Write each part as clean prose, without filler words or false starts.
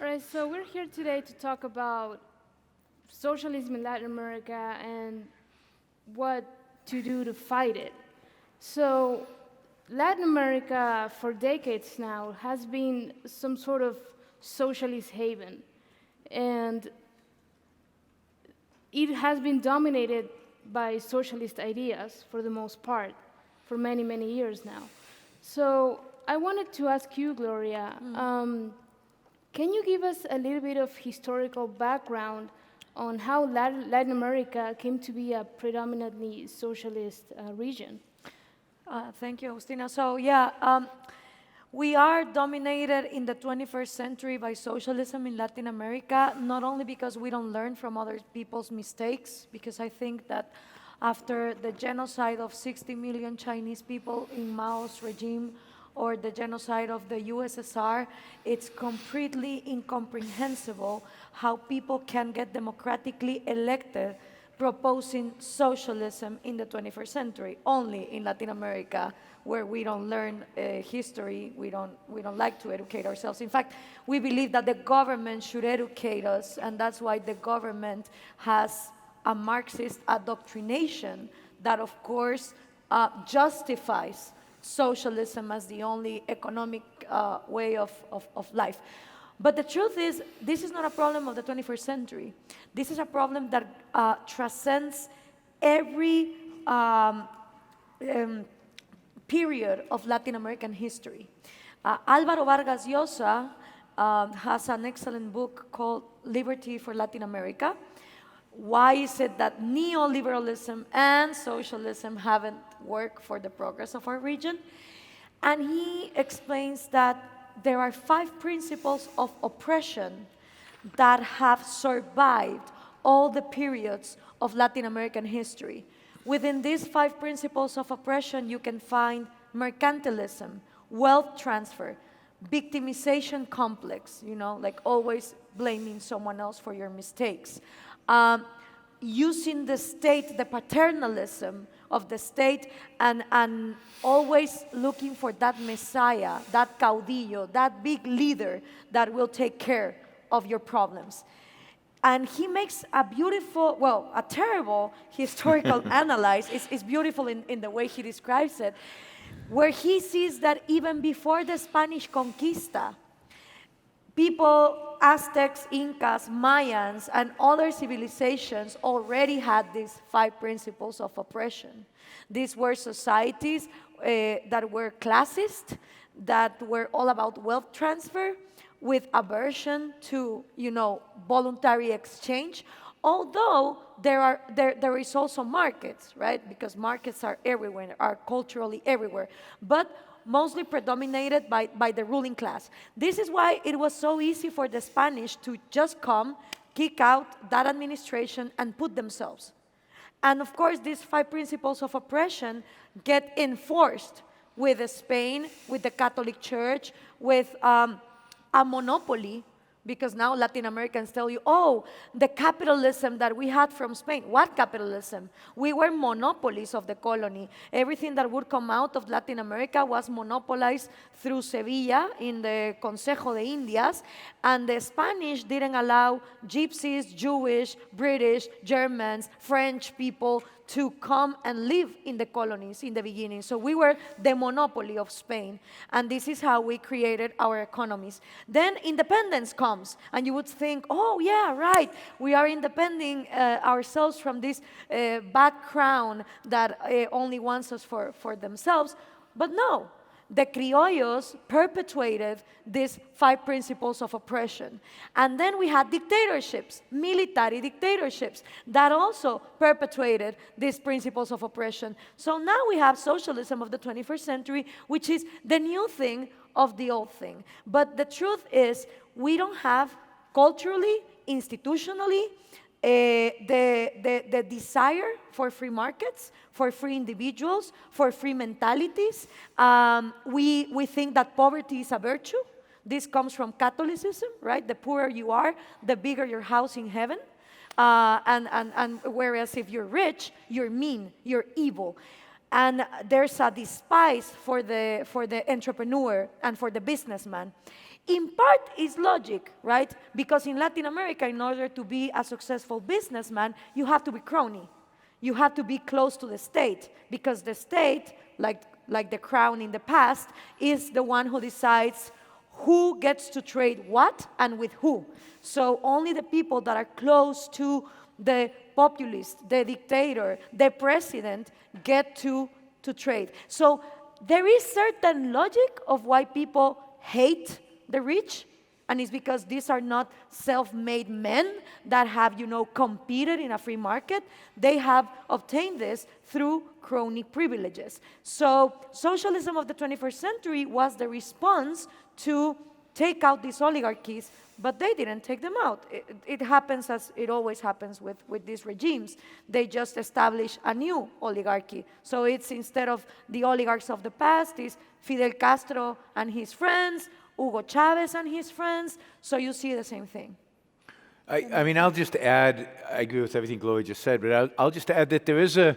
right, so we're here today to talk about socialism in Latin America and what to do to fight it. So, Latin America, for decades now, has been some sort of socialist haven, and it has been dominated by socialist ideas for the most part for many, many years now. So, I wanted to ask you, Gloria, can you give us a little bit of historical background on how Latin America came to be a predominantly socialist region? Thank you, Agustina. So yeah, we are dominated in the 21st century by socialism in Latin America, not only because we don't learn from other people's mistakes, because I think that after the genocide of 60 million Chinese people in Mao's regime, or the genocide of the USSR, it's completely incomprehensible how people can get democratically elected proposing socialism in the 21st century, only in Latin America, where we don't learn history, we don't like to educate ourselves. In fact, we believe that the government should educate us, and that's why the government has a Marxist adoctrination that, of course, justifies socialism as the only economic way of life. But the truth is, this is not a problem of the 21st century. This is a problem that transcends every period of Latin American history. Álvaro Vargas Llosa has an excellent book called Liberty for Latin America. Why is it that neoliberalism and socialism haven't worked for the progress of our region? And he explains that there are 5 principles of oppression that have survived all the periods of Latin American history. Within these 5 principles of oppression, you can find mercantilism, wealth transfer, victimization complex, like always blaming someone else for your mistakes. Using the state, the paternalism of the state, and always looking for that messiah, that caudillo, that big leader that will take care of your problems. And he makes a beautiful, well, a terrible historical analysis. It's beautiful in the way he describes it, where he sees that even before the Spanish conquista, people, Aztecs, Incas, Mayans, and other civilizations already had these 5 principles of oppression. These were societies that were classist, that were all about wealth transfer, with aversion to, voluntary exchange. Although there is also markets, right? Because markets are everywhere, are culturally everywhere. But mostly predominated by the ruling class. This is why it was so easy for the Spanish to just come, kick out that administration, and put themselves. And of course, these 5 principles of oppression get enforced with Spain, with the Catholic Church, with a monopoly, because now Latin Americans tell you, oh, the capitalism that we had from Spain. What capitalism? We were monopolies of the colony. Everything that would come out of Latin America was monopolized through Sevilla in the Consejo de Indias, and the Spanish didn't allow gypsies, Jewish, British, Germans, French people to come and live in the colonies in the beginning. So we were the monopoly of Spain, and this is how we created our economies. Then independence comes, and you would think, oh yeah, right, we are independing ourselves from this bad crown that only wants us for themselves. But no, the criollos perpetuated these 5 principles of oppression. And then we had dictatorships, military dictatorships, that also perpetuated these principles of oppression. So now we have socialism of the 21st century, which is the new thing of the old thing. But the truth is, we don't have culturally, institutionally, the desire for free markets, for free individuals, for free mentalities. We think that poverty is a virtue. This comes from Catholicism, right? The poorer you are, the bigger your house in heaven. And whereas if you're rich, you're mean, you're evil. And there's a despise for the entrepreneur and for the businessman. In part is logic, right? Because in Latin America, in order to be a successful businessman, you have to be crony. You have to be close to the state, because the state, like the crown in the past, is the one who decides who gets to trade what and with who. So only the people that are close to the populist, the dictator, the president get to trade. So there is certain logic of why people hate the rich, and it's because these are not self-made men that have, competed in a free market. They have obtained this through crony privileges. So socialism of the 21st century was the response to take out these oligarchies, but they didn't take them out. It happens as it always happens with these regimes. They just establish a new oligarchy. So it's, instead of the oligarchs of the past, it's Fidel Castro and his friends, Hugo Chavez and his friends. So you see the same thing. I mean, I'll just add, I agree with everything Gloria just said, but I'll just add that there is a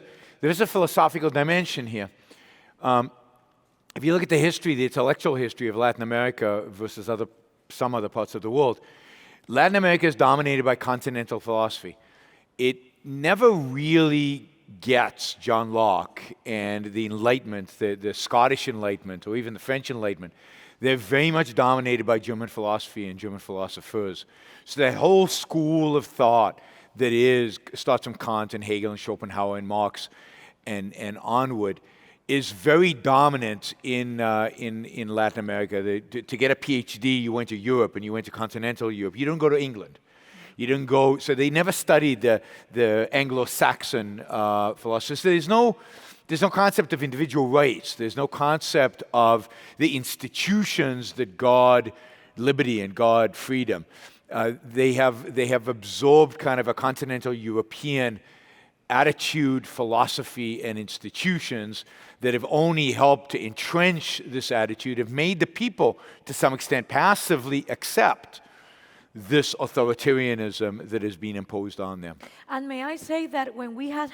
philosophical dimension here. If you look at the history, the intellectual history of Latin America versus some other parts of the world, Latin America is dominated by continental philosophy. It never really gets John Locke and the Enlightenment, the Scottish Enlightenment, or even the French Enlightenment. They're very much dominated by German philosophy and German philosophers. So that whole school of thought that starts from Kant and Hegel and Schopenhauer and Marx and onward is very dominant in Latin America. To get a PhD, you went to Europe, and you went to continental Europe. You don't go to England. You didn't go, so they never studied the Anglo-Saxon philosophers. So there's no concept of individual rights. There's no concept of the institutions that guard liberty and guard freedom. They have absorbed kind of a continental European attitude, philosophy, and institutions that have only helped to entrench this attitude, have made the people, to some extent, passively accept this authoritarianism that has been imposed on them. And may I say that when we have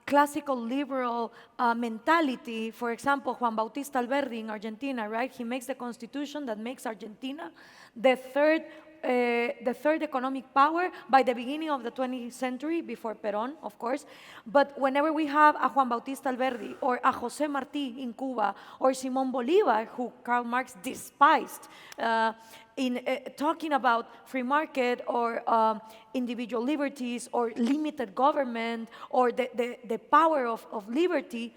classical liberal mentality, for example, Juan Bautista Alberdi in Argentina, right? He makes the constitution that makes Argentina the third economic power by the beginning of the 20th century, before Perón, of course. But whenever we have a Juan Bautista Alberdi or a José Martí in Cuba or Simón Bolívar, who Karl Marx despised, in talking about free market or individual liberties or limited government or the power of liberty,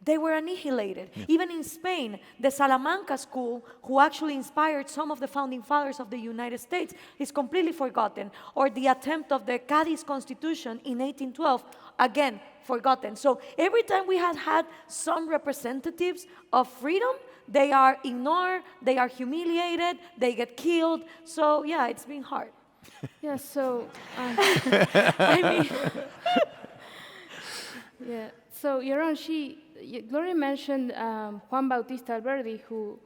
they were annihilated. Yeah. Even in Spain, the Salamanca school, who actually inspired some of the founding fathers of the United States, is completely forgotten. Or the attempt of the Cadiz Constitution in 1812, again, forgotten. So every time we have had some representatives of freedom, they are ignored, they are humiliated, they get killed. So yeah, it's been hard. Yeah, so, I mean, yeah, so Yaron, Gloria mentioned Juan Bautista Alberdi, who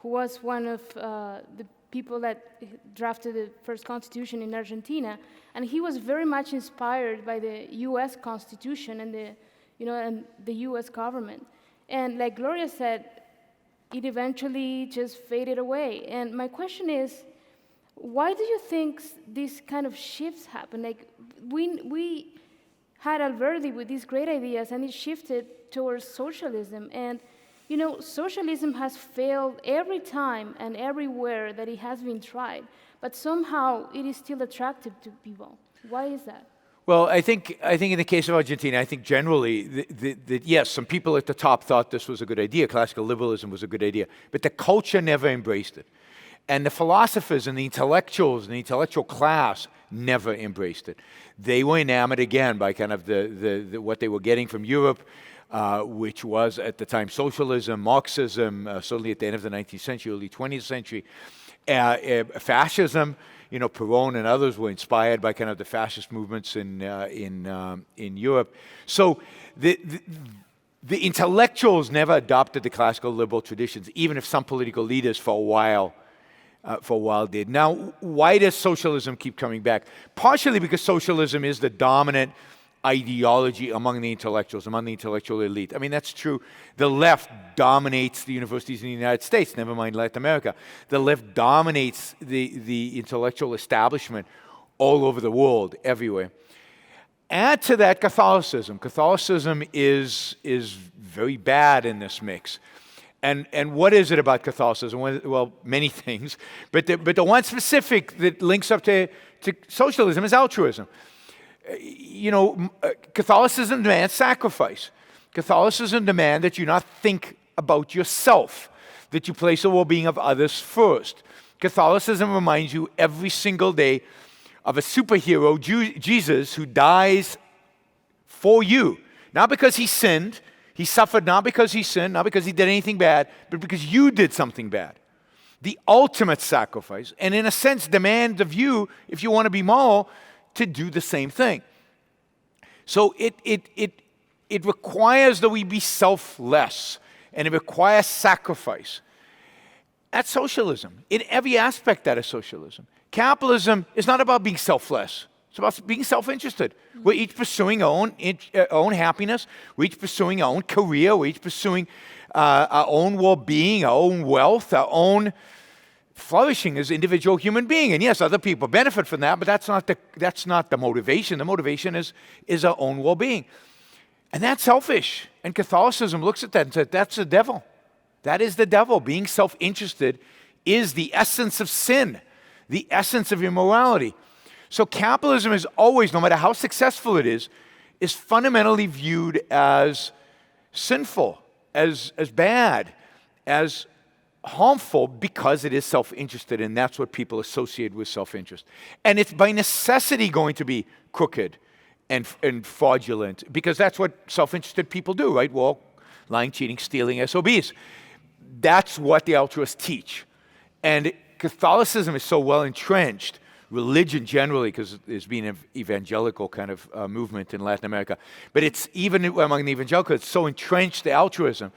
was one of the people that drafted the first constitution in Argentina, and he was very much inspired by the U.S. Constitution and the U.S. government. And like Gloria said, it eventually just faded away. And my question is, why do you think these kind of shifts happen? Like we had Alberdi with these great ideas, and it shifted towards socialism. And socialism has failed every time and everywhere that it has been tried, but somehow it is still attractive to people. Why is that? Well, I think in the case of Argentina, I think generally yes, some people at the top thought this was a good idea, classical liberalism was a good idea, but the culture never embraced it. And the philosophers and the intellectuals and the intellectual class never embraced it. They were enamored again by kind of the what they were getting from Europe, which was at the time socialism, Marxism, certainly at the end of the 19th century, early 20th century, fascism. Perón and others were inspired by kind of the fascist movements in Europe. So the intellectuals never adopted the classical liberal traditions, even if some political leaders for a while did. Now, why does socialism keep coming back? Partially because socialism is the dominant ideology among the intellectuals, among the intellectual elite. I mean, that's true. The left dominates the universities in the United States, never mind Latin America. The left dominates the intellectual establishment all over the world, everywhere. Add to that Catholicism. Catholicism is very bad in this mix. And what is it about Catholicism? Well, many things. But the one specific that links up to socialism is altruism. Catholicism demands sacrifice. Catholicism demands that you not think about yourself, that you place the well-being of others first. Catholicism reminds you every single day of a superhero, Jesus, who dies for you. Not because he sinned. He suffered not because he sinned, not because he did anything bad, but because you did something bad. The ultimate sacrifice, and in a sense demands of you, if you want to be moral, to do the same thing. So it requires that we be selfless, and it requires sacrifice. That's socialism. In every aspect, that is socialism. Capitalism is not about being selfless. It's about being self-interested. We're each pursuing our own happiness. We're each pursuing our own career. We're each pursuing our own well-being, our own wealth, our own flourishing as individual human being. And yes, other people benefit from that, but that's not the motivation. The motivation is our own well-being. And that's selfish. And Catholicism looks at that and says, that's the devil. That is the devil. Being self-interested is the essence of sin, the essence of immorality. So capitalism is always, no matter how successful it is fundamentally viewed as sinful, as bad, as harmful, because it is self-interested, and that's what people associate with self-interest. And it's by necessity going to be crooked and fraudulent, because that's what self-interested people do, right? Well, lying, cheating, stealing, SOBs. That's what the altruists teach. And Catholicism is so well entrenched, religion generally, because there's been an evangelical kind of movement in Latin America, but it's even among the evangelicals, it's so entrenched, the altruism,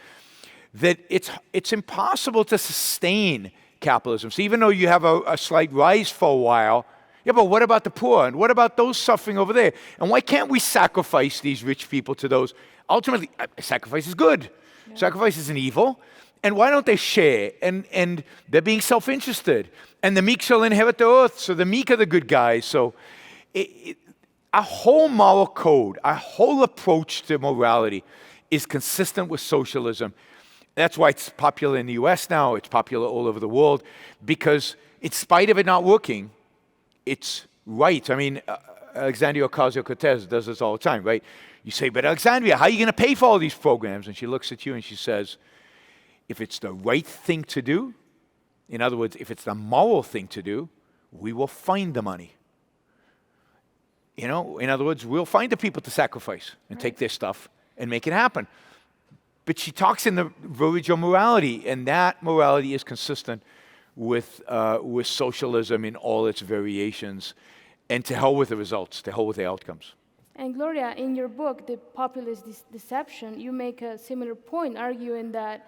that it's impossible to sustain capitalism. So even though you have a slight rise for a while, yeah, but what about the poor? And what about those suffering over there? And why can't we sacrifice these rich people to those? Ultimately, sacrifice is good. Yeah. Sacrifice isn't evil. And why don't they share? And they're being self-interested. And the meek shall inherit the earth. So the meek are the good guys. So our whole moral code, our whole approach to morality is consistent with socialism. That's why it's popular in the US now. It's popular all over the world. Because in spite of it not working, it's right. I mean, Alexandria Ocasio-Cortez does this all the time, right? You say, but Alexandria, how are you going to pay for all these programs? And she looks at you and she says, if it's the right thing to do, in other words, if it's the moral thing to do, we will find the money. In other words, we'll find the people to sacrifice and take their stuff and make it happen. But she talks in the verbiage of morality, and that morality is consistent with socialism in all its variations. And to hell with the results, to hell with the outcomes. And Gloria, in your book, The Populist Deception, you make a similar point, arguing that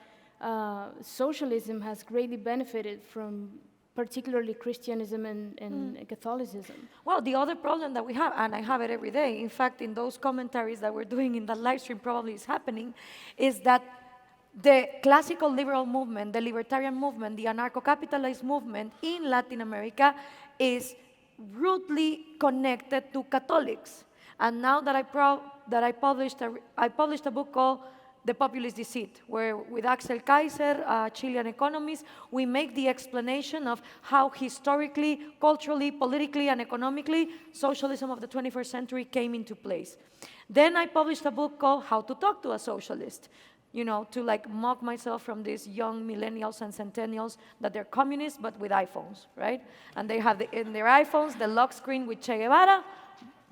socialism has greatly benefited from particularly Christianism and Catholicism. Well, the other problem that we have, and I have it every day, in fact, in those commentaries that we're doing in the live stream probably is happening, is that the classical liberal movement, the libertarian movement, the anarcho-capitalist movement in Latin America is rooted connected to Catholics. And now that I published a book called The Populist Deceit, where with Axel Kaiser, a Chilean economist, we make the explanation of how historically, culturally, politically, and economically, socialism of the 21st century came into place. Then I published a book called How to Talk to a Socialist, to like mock myself from these young millennials and centennials that they're communists, but with iPhones, right? And they have in their iPhones the lock screen with Che Guevara.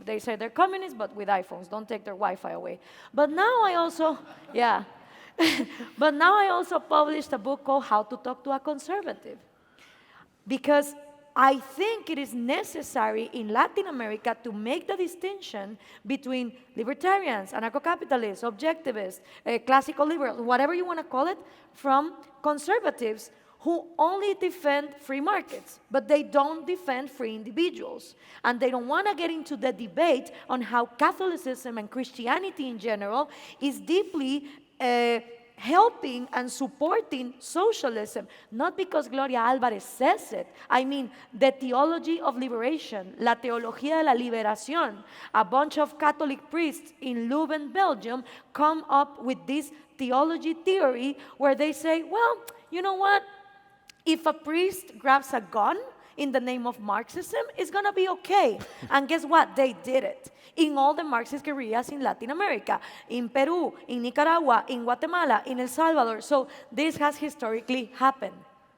They say they're communists, but with iPhones. Don't take their Wi-Fi away. But now I also, but now I also published a book called How to Talk to a Conservative. Because I think it is necessary in Latin America to make the distinction between libertarians, anarcho-capitalists, objectivists, classical liberals, whatever you want to call it, from conservatives who only defend free markets, but they don't defend free individuals. And they don't want to get into the debate on how Catholicism and Christianity in general is deeply helping and supporting socialism, not because Gloria Alvarez says it. I mean, the theology of liberation, la teología de la liberación. A bunch of Catholic priests in Leuven, Belgium, come up with this theology theory where they say, well, you know what? If a priest grabs a gun in the name of Marxism, it's going to be okay. And guess what? They did it. In all the Marxist guerrillas in Latin America, in Peru, in Nicaragua, in Guatemala, in El Salvador. So this has historically happened,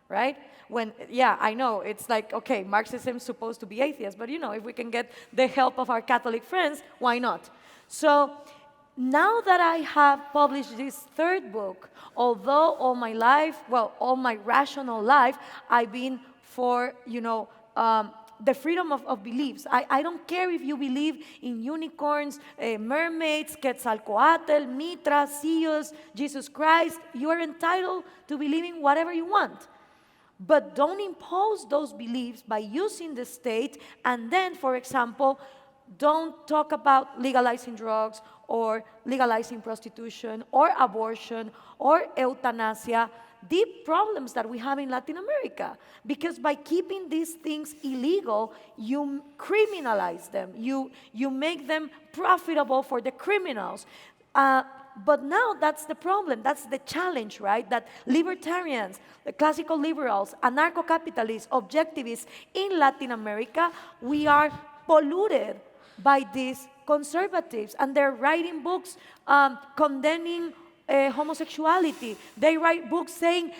right? When, yeah, I know, it's like, okay, Marxism is supposed to be atheist, but if we can get the help of our Catholic friends, why not? So now that I have published this third book, although all my life, well, all my rational life, I've been for, the freedom of beliefs. I don't care if you believe in unicorns, mermaids, Quetzalcoatl, Mitra, Zeus, Jesus Christ. You are entitled to believe in whatever you want. But don't impose those beliefs by using the state, and then, for example, don't talk about legalizing drugs or legalizing prostitution or abortion or euthanasia, deep problems that we have in Latin America. Because by keeping these things illegal, you criminalize them. You make them profitable for the criminals. But now that's the problem. That's the challenge, right? That libertarians, the classical liberals, anarcho-capitalists, objectivists in Latin America, we are polluted by these conservatives. And they're writing books condemning homosexuality. They write books saying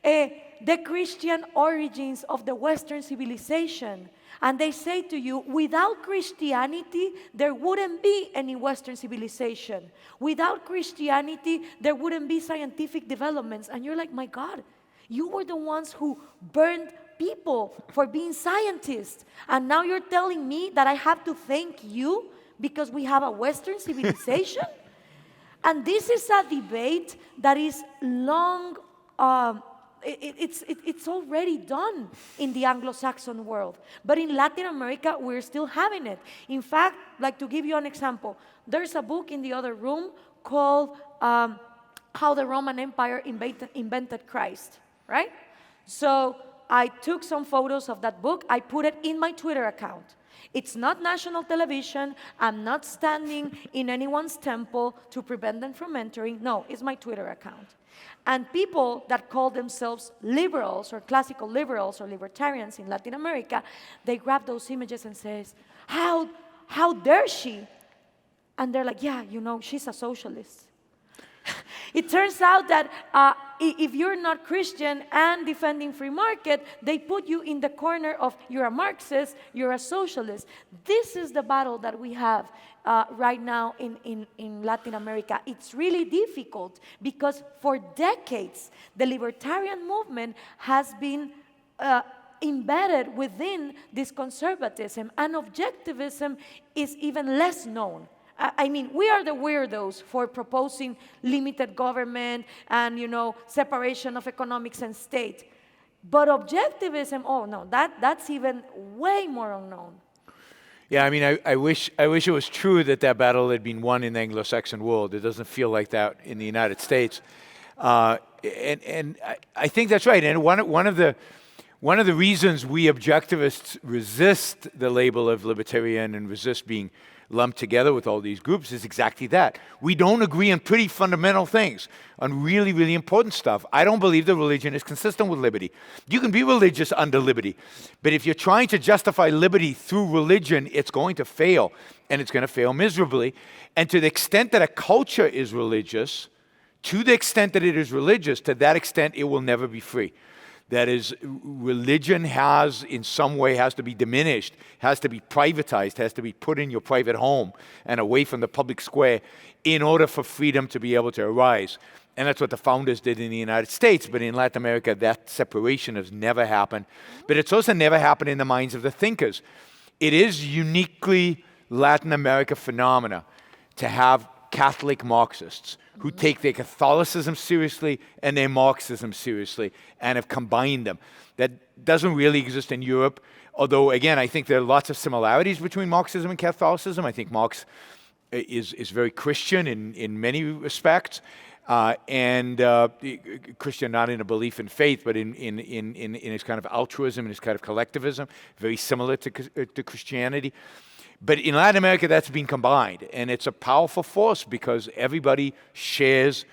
the Christian origins of the Western civilization. And they say to you, without Christianity, there wouldn't be any Western civilization. Without Christianity, there wouldn't be scientific developments. And you're like, my God, you were the ones who burned people for being scientists. And now you're telling me that I have to thank you because we have a Western civilization? And this is a debate that is long, it's already done in the Anglo-Saxon world. But in Latin America, we're still having it. In fact, like to give you an example, there's a book in the other room called How the Roman Empire Invented Christ, right? So I took some photos of that book. I put it in my Twitter account. It's not national television. I'm not standing in anyone's temple to prevent them from entering. No, it's my Twitter account. And people that call themselves liberals or classical liberals or libertarians in Latin America, they grab those images and says, how dare she? And they're like, yeah, she's a socialist. It turns out that if you're not Christian and defending free market, they put you in the corner of you're a Marxist, you're a socialist. This is the battle that we have right now in Latin America. It's really difficult because for decades, the libertarian movement has been embedded within this conservatism, and objectivism is even less known. I mean, we are the weirdos for proposing limited government and, separation of economics and state. But objectivism, oh no, that's even way more unknown. Yeah, I mean, I wish it was true that battle had been won in the Anglo-Saxon world. It doesn't feel like that in the United States. And I think that's right. And one of the reasons we objectivists resist the label of libertarian and resist being lumped together with all these groups is exactly that. We don't agree on pretty fundamental things, on really, really important stuff. I don't believe that religion is consistent with liberty. You can be religious under liberty, but if you're trying to justify liberty through religion, it's going to fail, and it's going to fail miserably. And to the extent that a culture is religious, to the extent that it is religious, to that extent it will never be free. That is, religion in some way has to be diminished, has to be privatized, has to be put in your private home and away from the public square in order for freedom to be able to arise. And that's what the founders did in the United States. But in Latin America, that separation has never happened. But it's also never happened in the minds of the thinkers. It is uniquely Latin America phenomena to have Catholic Marxists who take their Catholicism seriously and their Marxism seriously and have combined them. That doesn't really exist in Europe, although, again, I think there are lots of similarities between Marxism and Catholicism. I think Marx is very Christian in many respects, and Christian not in a belief in faith, but in his kind of altruism and his kind of collectivism, very similar to Christianity. But in Latin America, that's been combined, and it's a powerful force because everybody shares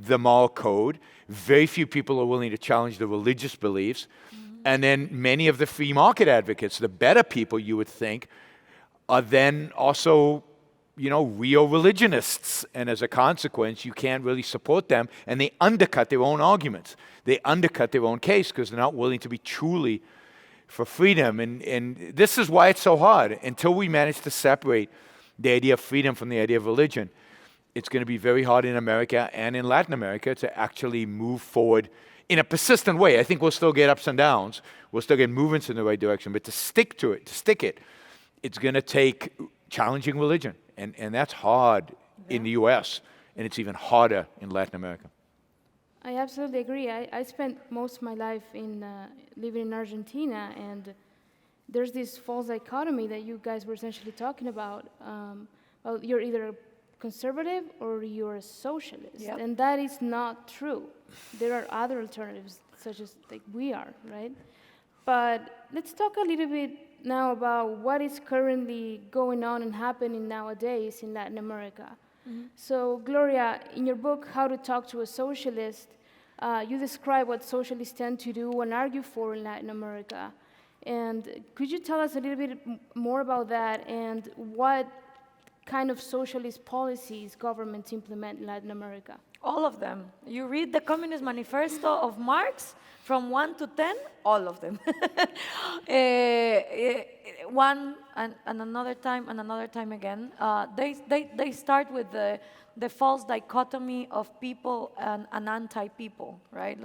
the moral code. Very few people are willing to challenge the religious beliefs. And then many of the free market advocates, the better people you would think, are then also, real religionists. And as a consequence, you can't really support them, and they undercut their own arguments. They undercut their own case because they're not willing to be truly for freedom. And this is why it's so hard. Until we manage to separate the idea of freedom from the idea of religion, it's going to be very hard in America and in Latin America to actually move forward in a persistent way. I think we'll still get ups and downs. We'll still get movements in the right direction. But to stick to it, it's going to take challenging religion. And that's hard in the U.S., and it's even harder in Latin America. I absolutely agree. I spent most of my life living in Argentina, and there's this false dichotomy that you guys were essentially talking about. Well, you're either conservative or you're a socialist, Yep. and that is not true. There are other alternatives, such as like we are, right? But let's talk a little bit now about what is currently going on and happening nowadays in Latin America. So, Gloria, in your book, How to Talk to a Socialist, you describe what socialists tend to do and argue for in Latin America. And could you tell us a little bit more about that and what kind of socialist policies governments implement in Latin America? All of them. You read the Communist Manifesto of Marx from 1 to 10, all of them. One and another time again. They start with the false dichotomy of people and anti-people, right?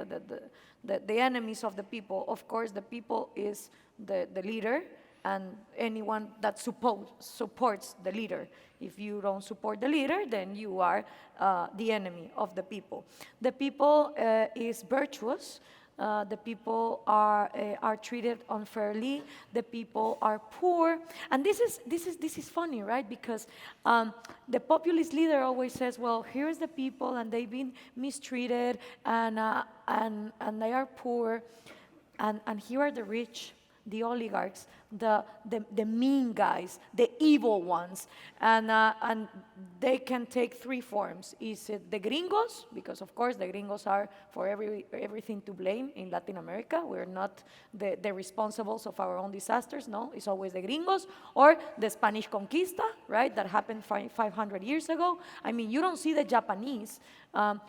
The enemies of the people. Of course, the people is the leader and anyone that supports the leader. If you don't support the leader, then you are the enemy of the people. The people is virtuous. The people are treated unfairly. The people are poor, and this is funny, right? Because the populist leader always says, "Well, here's the people, and they've been mistreated, and they are poor, and here are the rich." The oligarchs, the mean guys, the evil ones, and they can take three forms. Is it the gringos? Because of course the gringos are for everything to blame in Latin America. We're not the responsibles of our own disasters. No, it's always the gringos or the Spanish conquista, right? That happened 500 years ago. I mean, you don't see the Japanese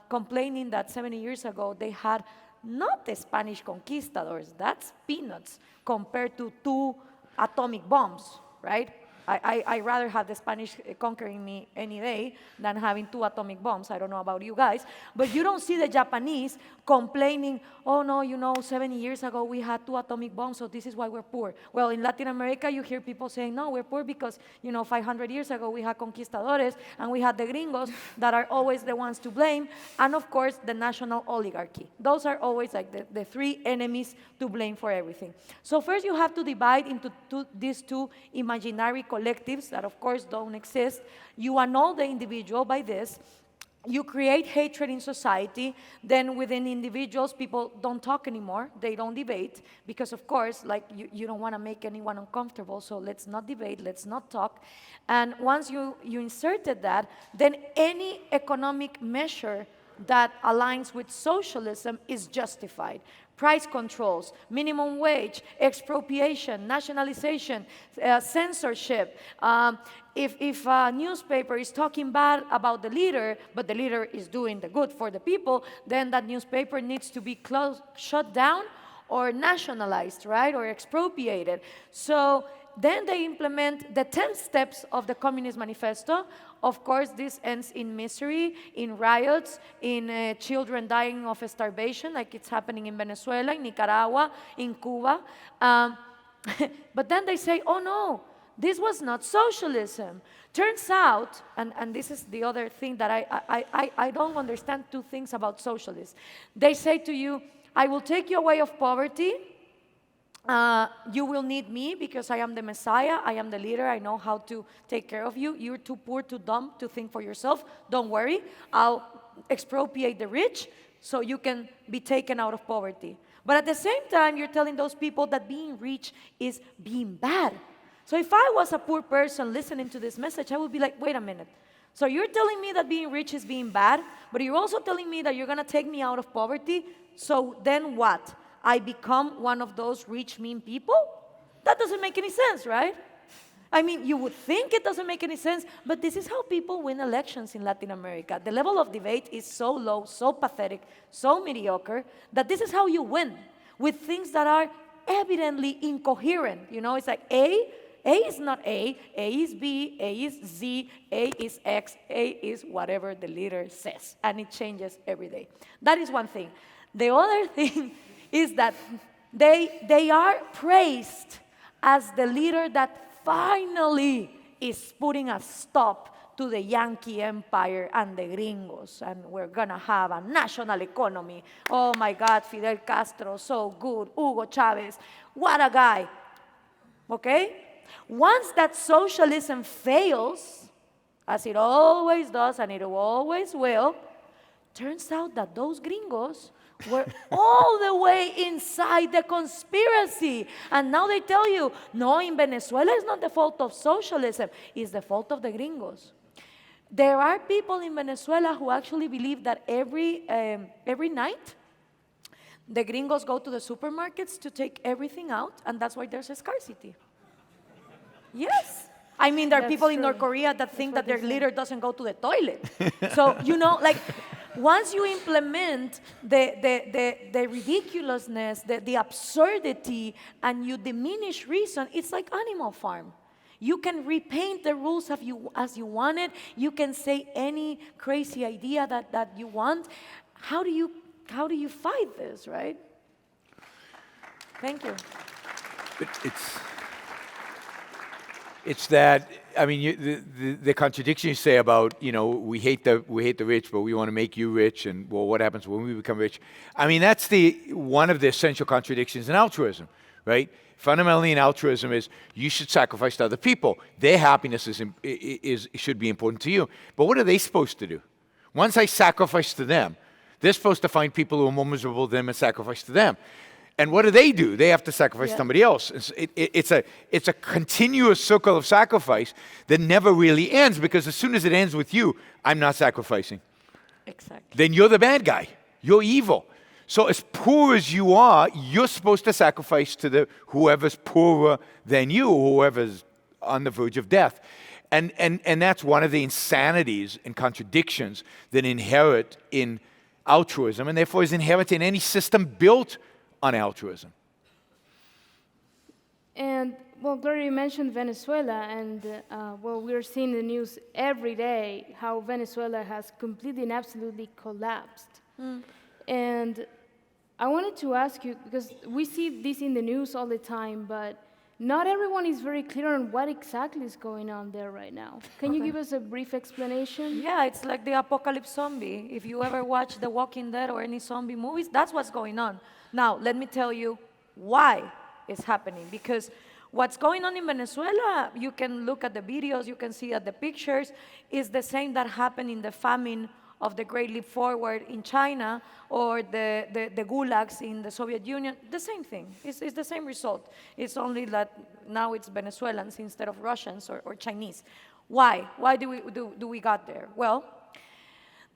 complaining that 70 years ago they had not the Spanish conquistadors. That's peanuts compared to 2 atomic bombs, right? I rather have the Spanish conquering me any day than having 2 atomic bombs. I don't know about you guys, but you don't see the Japanese complaining, oh no, 70 years ago we had 2 atomic bombs, so this is why we're poor. Well, in Latin America, you hear people saying, no, we're poor because, 500 years ago we had conquistadores and we had the gringos that are always the ones to blame, and of course, the national oligarchy. Those are always like the 3 enemies to blame for everything. So first you have to divide into these 2 imaginary collectives that of course don't exist. You annul the individual by this. You create hatred in society. Then within individuals, people don't talk anymore. They don't debate because of course, like you don't want to make anyone uncomfortable. So let's not debate, let's not talk. And once you inserted that, then any economic measure that aligns with socialism is justified. Price controls, minimum wage, expropriation, nationalization, censorship. If a newspaper is talking bad about the leader, but the leader is doing the good for the people, then that newspaper needs to be closed, shut down, or nationalized, right, or expropriated. So then they implement the 10 steps of the Communist Manifesto. Of course, this ends in misery, in riots, in children dying of starvation, like it's happening in Venezuela, in Nicaragua, in Cuba. But then they say, oh no, this was not socialism. Turns out, and this is the other thing that I don't understand two things about socialists. They say to you, I will take you away of poverty. You will need me because I am the Messiah, I am the leader, I know how to take care of you. You're too poor, too dumb to think for yourself. Don't worry, I'll expropriate the rich so you can be taken out of poverty. But at the same time, you're telling those people that being rich is being bad. So if I was a poor person listening to this message, I would be like, wait a minute. So you're telling me that being rich is being bad, but you're also telling me that you're going to take me out of poverty? So then what? I become one of those rich, mean people? That doesn't make any sense, right? I mean, you would think it doesn't make any sense, but this is how people win elections in Latin America. The level of debate is so low, so pathetic, so mediocre, that this is how you win, with things that are evidently incoherent. You know, it's like A is not A is B, A is Z, A is X, A is whatever the leader says, and it changes every day. That is one thing. The other thing is that they are praised as the leader that finally is putting a stop to the Yankee empire and the gringos, and we're gonna have a national economy. Oh my God, Fidel Castro, so good. Hugo Chavez, what a guy. Okay? Once that socialism fails, as it always does and it always will, turns out that those gringos were all the way inside the conspiracy. And now they tell you, no, in Venezuela it's not the fault of socialism, it's the fault of the gringos. There are people in Venezuela who actually believe that every night the gringos go to the supermarkets to take everything out, and that's why there's a scarcity. Yes. I mean, there are That's people in true. North Korea that think what that their they say. leader doesn't go to the toilet. So, you know, like, once you implement the ridiculousness, the absurdity, and you diminish reason, it's like Animal Farm. You can repaint the rules as you want it. You can say any crazy idea that you want. How do you fight this, right? Thank you. It's that, I mean, the contradiction you say about, you know, we hate the rich, but we want to make you rich, and well, what happens when we become rich? I mean, that's one of the essential contradictions in altruism, right? Fundamentally, in altruism is you should sacrifice to other people. Their happiness should be important to you. But what are they supposed to do? Once I sacrifice to them, they're supposed to find people who are more miserable than them and sacrifice to them. And what do? They have to sacrifice somebody else. It's a continuous circle of sacrifice that never really ends, because as soon as it ends with you, I'm not sacrificing. Exactly. Then you're the bad guy. You're evil. So as poor as you are, you're supposed to sacrifice to whoever's poorer than you, whoever's on the verge of death. And that's one of the insanities and contradictions that inherit in altruism, and therefore is inherent in any system built on altruism. And, well, Gloria, you mentioned Venezuela, and, well, we're seeing the news every day how Venezuela has completely and absolutely collapsed. And I wanted to ask you, because we see this in the news all the time, but not everyone is very clear on what exactly is going on there right now. Can you give us a brief explanation? Yeah, it's like the apocalypse zombie. If you ever watch The Walking Dead or any zombie movies, that's what's going on. Now, let me tell you why it's happening. Because what's going on in Venezuela, you can look at the videos, you can see at the pictures, is the same that happened in the famine of the Great Leap Forward in China, or the gulags in the Soviet Union. The same thing. It's the same result. It's only that now it's Venezuelans instead of Russians or Chinese. Why? Why do we got there? Well,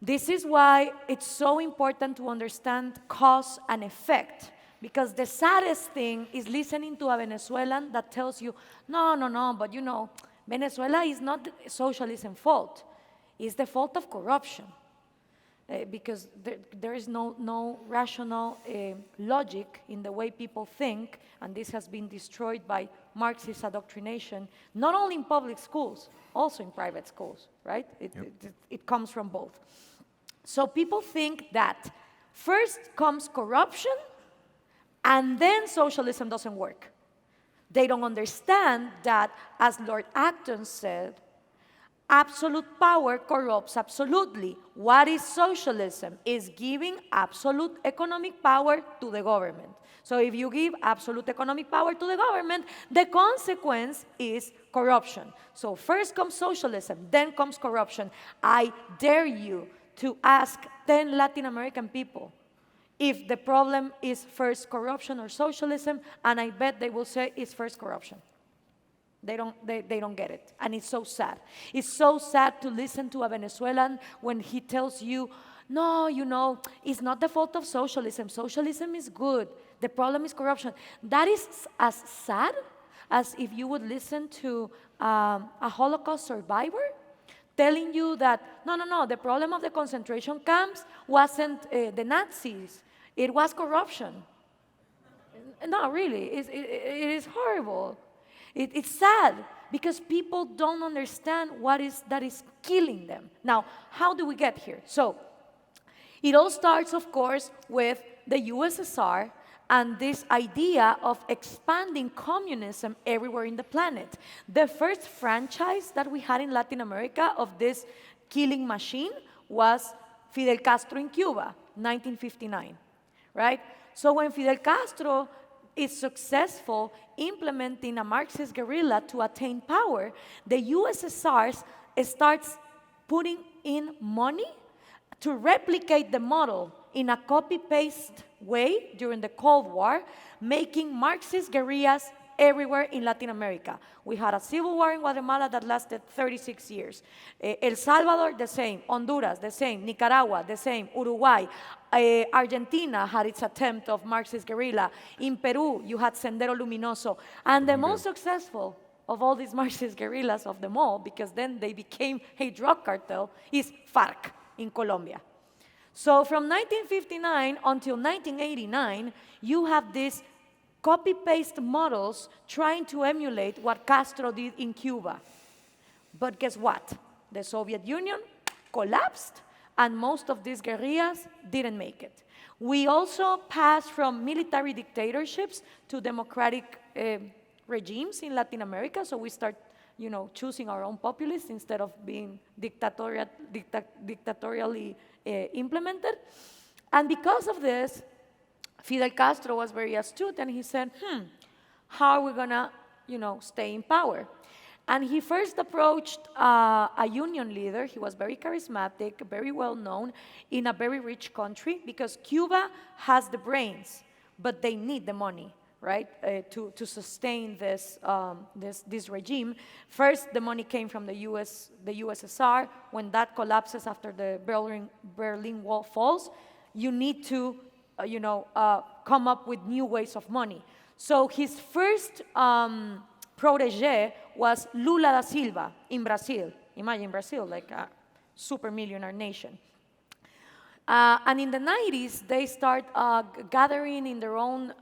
this is why it's so important to understand cause and effect. Because the saddest thing is listening to a Venezuelan that tells you, no, but you know, Venezuela is not socialism's fault. It's the fault of corruption. Because there is no rational logic in the way people think, and this has been destroyed by Marxist indoctrination, not only in public schools, also in private schools, right? It comes from both. So people think that first comes corruption, and then socialism doesn't work. They don't understand that, as Lord Acton said, absolute power corrupts absolutely. What is socialism? Is giving absolute economic power to the government. So if you give absolute economic power to the government, the consequence is corruption. So first comes socialism, then comes corruption. I dare you to ask 10 Latin American people if the problem is first corruption or socialism, and I bet they will say it's first corruption. They don't get it, and it's so sad. It's so sad to listen to a Venezuelan when he tells you, no, you know, it's not the fault of socialism. Socialism is good. The problem is corruption. That is as sad as if you would listen to a Holocaust survivor telling you that, no, the problem of the concentration camps wasn't the Nazis. It was corruption. No, really, it is horrible. It's sad because people don't understand that is killing them. Now, how do we get here? So, it all starts, of course, with the USSR and this idea of expanding communism everywhere in the planet. The first franchise that we had in Latin America of this killing machine was Fidel Castro in Cuba, 1959, right? So when Fidel Castro is successful implementing a Marxist guerrilla to attain power, the USSR starts putting in money to replicate the model in a copy-paste way during the Cold War, making Marxist guerrillas everywhere in Latin America. We had a civil war in Guatemala that lasted 36 years. El Salvador, the same. Honduras, the same. Nicaragua, the same. Uruguay. Argentina had its attempt of Marxist guerrilla. In Peru, you had Sendero Luminoso. And the most successful of all these Marxist guerrillas of them all, because then they became a drug cartel, is FARC in Colombia. So from 1959 until 1989, you have these copy-paste models trying to emulate what Castro did in Cuba. But guess what? The Soviet Union collapsed, and most of these guerrillas didn't make it. We also passed from military dictatorships to democratic regimes in Latin America, so we start choosing our own populists instead of being dictatorially implemented. And because of this, Fidel Castro was very astute, and he said, how are we gonna, stay in power? And he first approached a union leader. He was very charismatic, very well known in a very rich country, because Cuba has the brains, but they need the money, right, to sustain this regime. First, the money came from the USSR. When that collapses after the Berlin Wall falls, you need to come up with new ways of money. So his first protege was Lula da Silva in Brazil. Imagine Brazil, like a super millionaire nation. And in the 90s, they start gathering in their own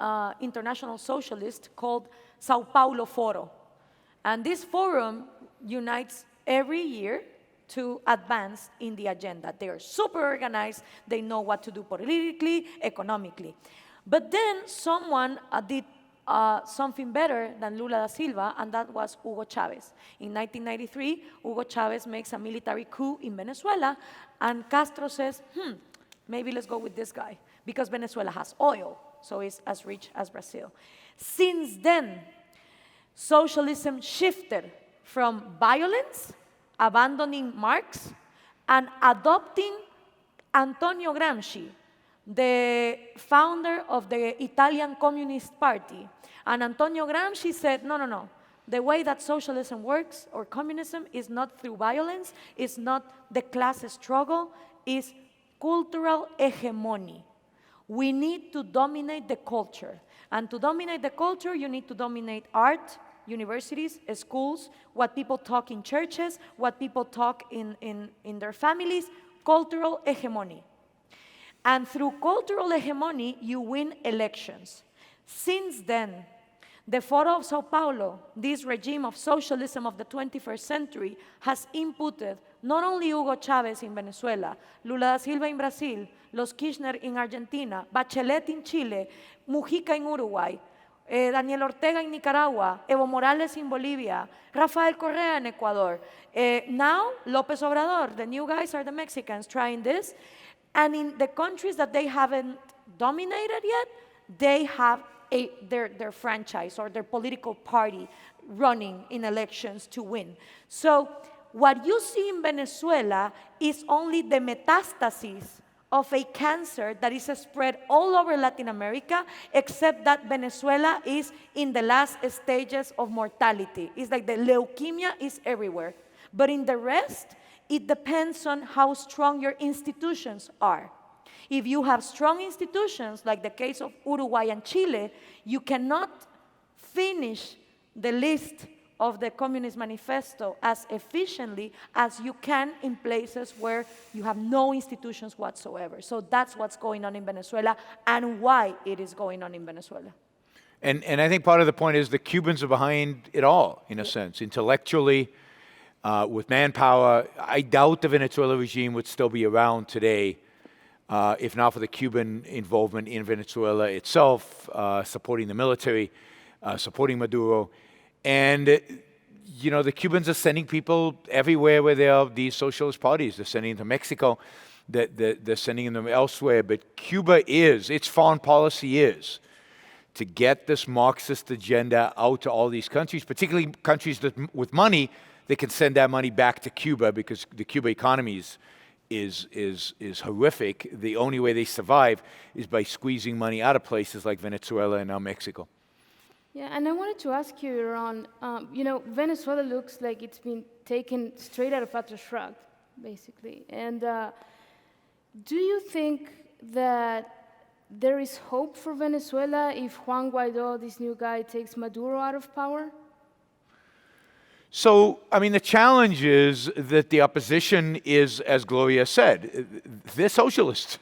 international socialist called Sao Paulo Foro. And this forum unites every year to advance in the agenda. They are super organized. They know what to do politically, economically. But then someone did something better than Lula da Silva, and that was Hugo Chavez. In 1993, Hugo Chavez makes a military coup in Venezuela, and Castro says, maybe let's go with this guy, because Venezuela has oil, so it's as rich as Brazil. Since then, socialism shifted from violence, abandoning Marx, and adopting Antonio Gramsci, the founder of the Italian Communist Party. And Antonio Gramsci said, no. The way that socialism works, or communism, is not through violence, it's not the class struggle, it's cultural hegemony. We need to dominate the culture. And to dominate the culture, you need to dominate art, universities, schools, what people talk in churches, what people talk in their families, cultural hegemony. And through cultural hegemony, you win elections. Since then, the Foro of Sao Paulo, this regime of socialism of the 21st century, has inputted not only Hugo Chavez in Venezuela, Lula da Silva in Brazil, los Kirchner in Argentina, Bachelet in Chile, Mujica in Uruguay, Daniel Ortega en Nicaragua, Evo Morales in Bolivia, Rafael Correa in Ecuador. Now, López Obrador, the new guys are the Mexicans trying this. And in the countries that they haven't dominated yet, they have their franchise or their political party running in elections to win. So what you see in Venezuela is only the metastasis of a cancer that is spread all over Latin America, except that Venezuela is in the last stages of mortality. It's like the leukemia is everywhere. But in the rest, it depends on how strong your institutions are. If you have strong institutions, like the case of Uruguay and Chile, you cannot finish the list of the Communist Manifesto as efficiently as you can in places where you have no institutions whatsoever. So that's what's going on in Venezuela and why it is going on in Venezuela. And I think part of the point is the Cubans are behind it all, in a sense, intellectually, with manpower. I doubt the Venezuela regime would still be around today if not for the Cuban involvement in Venezuela itself, supporting the military, supporting Maduro. And, you know, the Cubans are sending people everywhere where there are these socialist parties. They're sending them to Mexico, they're sending them elsewhere. But Cuba its foreign policy is to get this Marxist agenda out to all these countries, particularly countries with money that can send that money back to Cuba, because the Cuba economy is horrific. The only way they survive is by squeezing money out of places like Venezuela and now Mexico. Yeah, and I wanted to ask you, Yaron, you know, Venezuela looks like it's been taken straight out of Atlas Shrugged, basically. And do you think that there is hope for Venezuela if Juan Guaidó, this new guy, takes Maduro out of power? So, I mean, the challenge is that the opposition is, as Gloria said, they're socialists.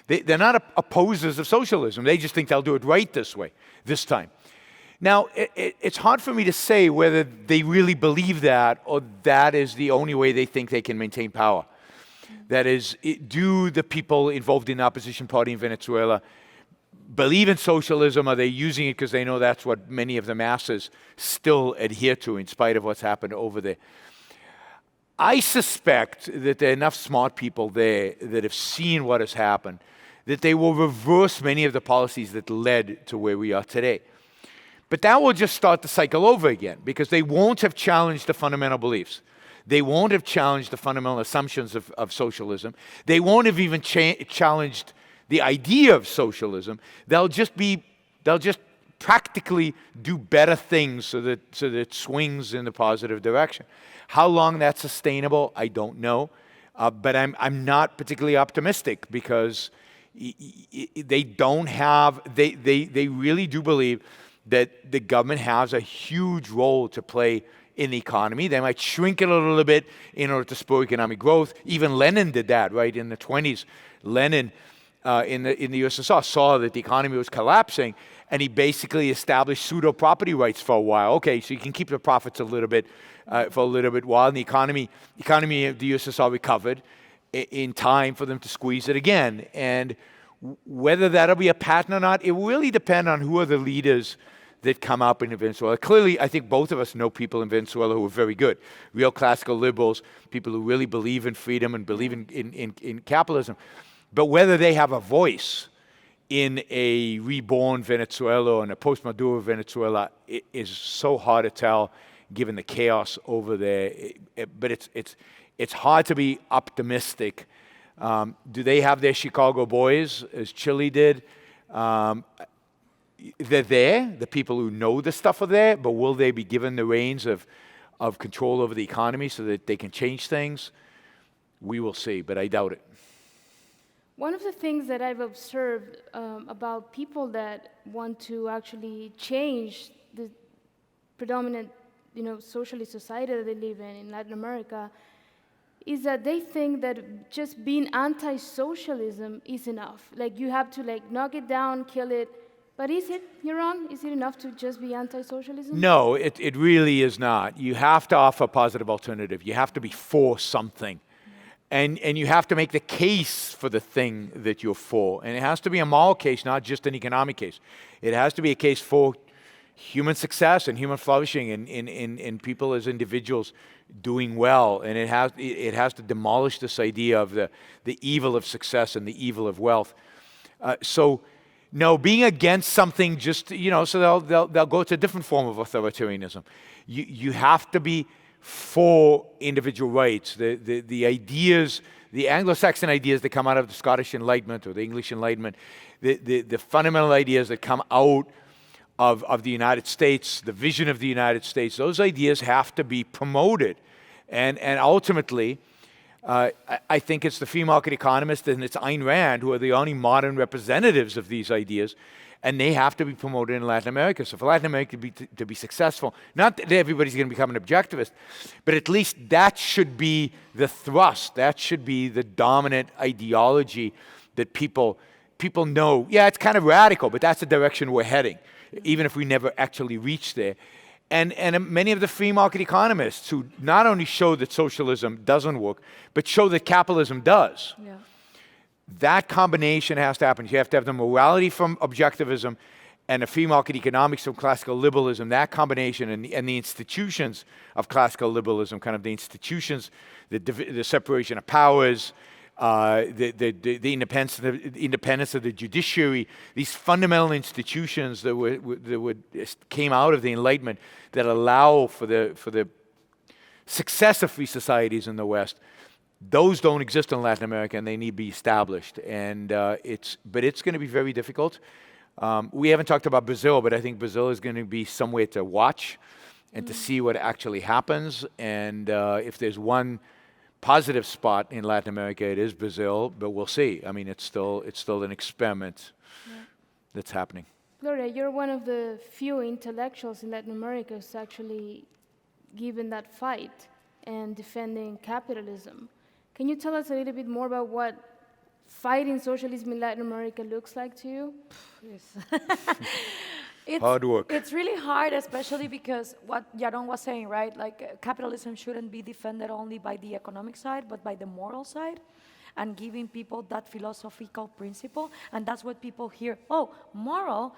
They're not opposers of socialism. They just think they'll do it right this time. Now, it's hard for me to say whether they really believe that or that is the only way they think they can maintain power. That is, do the people involved in the opposition party in Venezuela believe in socialism? Are they using it because they know that's what many of the masses still adhere to in spite of what's happened over there? I suspect that there are enough smart people there that have seen what has happened, that they will reverse many of the policies that led to where we are today. But that will just start the cycle over again, because they won't have challenged the fundamental beliefs. They won't have challenged the fundamental assumptions of socialism. They won't have even challenged the idea of socialism. They'll just practically do better things so that it swings in the positive direction. How long that's sustainable, I don't know. But I'm not particularly optimistic, because they really do believe that the government has a huge role to play in the economy. They might shrink it a little bit in order to spur economic growth. Even Lenin did that, right? In the 20s, Lenin in the USSR saw that the economy was collapsing, and he basically established pseudo-property rights for a while. Okay, so you can keep the profits a little bit for a little bit while, and the economy of the USSR recovered in time for them to squeeze it again. And whether that'll be a pattern or not, it will really depend on who are the leaders that come up in Venezuela. Clearly, I think both of us know people in Venezuela who are very good, real classical liberals, people who really believe in freedom and believe in capitalism. But whether they have a voice in a reborn Venezuela or in a post-Maduro Venezuela is so hard to tell, given the chaos over there. But it's hard to be optimistic. Do they have their Chicago boys, as Chile did? They're there. The people who know the stuff are there. But will they be given the reins of control over the economy so that they can change things? We will see, but I doubt it. One of the things that I've observed about people that want to actually change the predominant, socialist society that they live in Latin America is that they think that just being anti-socialism is enough. Like, you have to knock it down, kill it. But is it, Yaron? Is it enough to just be anti-socialism? No, it really is not. You have to offer a positive alternative. You have to be for something. And you have to make the case for the thing that you're for. And it has to be a moral case, not just an economic case. It has to be a case for human success and human flourishing and in people as individuals doing well. And it has to demolish this idea of the evil of success and the evil of wealth. So no, being against something just, so they'll go to a different form of authoritarianism. You have to be for individual rights. The ideas, the Anglo-Saxon ideas that come out of the Scottish Enlightenment or the English Enlightenment, the fundamental ideas that come out of the United States, the vision of the United States, those ideas have to be promoted. And ultimately, I think it's the free market economists and it's Ayn Rand who are the only modern representatives of these ideas, and they have to be promoted in Latin America. So for Latin America to be successful, not that everybody's going to become an objectivist, but at least that should be the thrust, that should be the dominant ideology that people know, yeah, it's kind of radical, but that's the direction we're heading, even if we never actually reach there. And many of the free market economists who not only show that socialism doesn't work, but show that capitalism does. Yeah. That combination has to happen. You have to have the morality from objectivism and the free market economics from classical liberalism, that combination, and the institutions of classical liberalism, kind of the institutions, the separation of powers, the independence of the judiciary, these fundamental institutions that came out of the Enlightenment that allow for the success of free societies in the West. Those don't exist in Latin America, and they need to be established. And it's going to be very difficult. We haven't talked about Brazil, but I think Brazil is going to be somewhere to watch and to see what actually happens. And if there's one positive spot in Latin America, it is Brazil, but we'll see. I mean, it's still an experiment that's happening. Gloria, you're one of the few intellectuals in Latin America who's actually given that fight and defending capitalism. Can you tell us a little bit more about what fighting socialism in Latin America looks like to you? Yes. Hard work. It's really hard, especially because what Yaron was saying, right? Like capitalism shouldn't be defended only by the economic side, but by the moral side, and giving people that philosophical principle. And that's what people hear. Oh, moral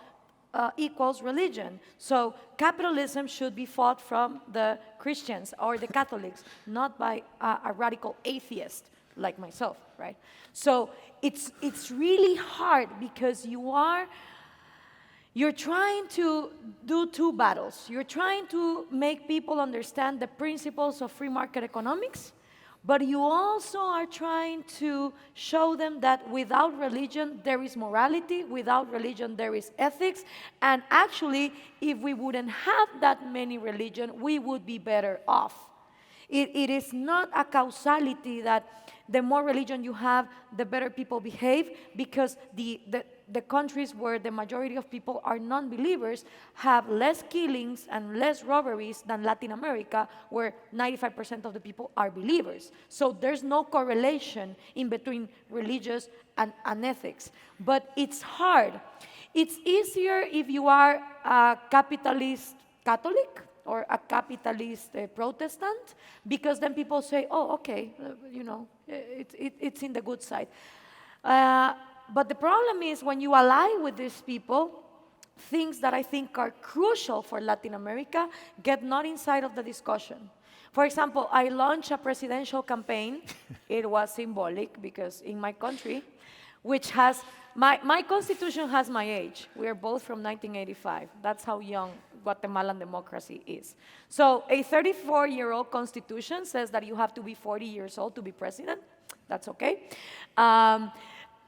equals religion. So capitalism should be fought from the Christians or the Catholics, not by a radical atheist like myself, right? So it's really hard because you're trying to do two battles. You're trying to make people understand the principles of free market economics, but you also are trying to show them that without religion there is morality, without religion there is ethics, and actually if we wouldn't have that many religions, we would be better off. It is not a causality that the more religion you have, the better people behave, because the countries where the majority of people are non-believers have less killings and less robberies than Latin America, where 95% of the people are believers. So there's no correlation in between religious and ethics. But it's hard. It's easier if you are a capitalist Catholic or a capitalist Protestant, because then people say, oh, okay, it's in the good side. But the problem is when you ally with these people, things that I think are crucial for Latin America get not inside of the discussion. For example, I launched a presidential campaign. It was symbolic because in my country, which has, my constitution has my age. We are both from 1985. That's how young Guatemalan democracy is. So a 34-year-old constitution says that you have to be 40 years old to be president. That's okay.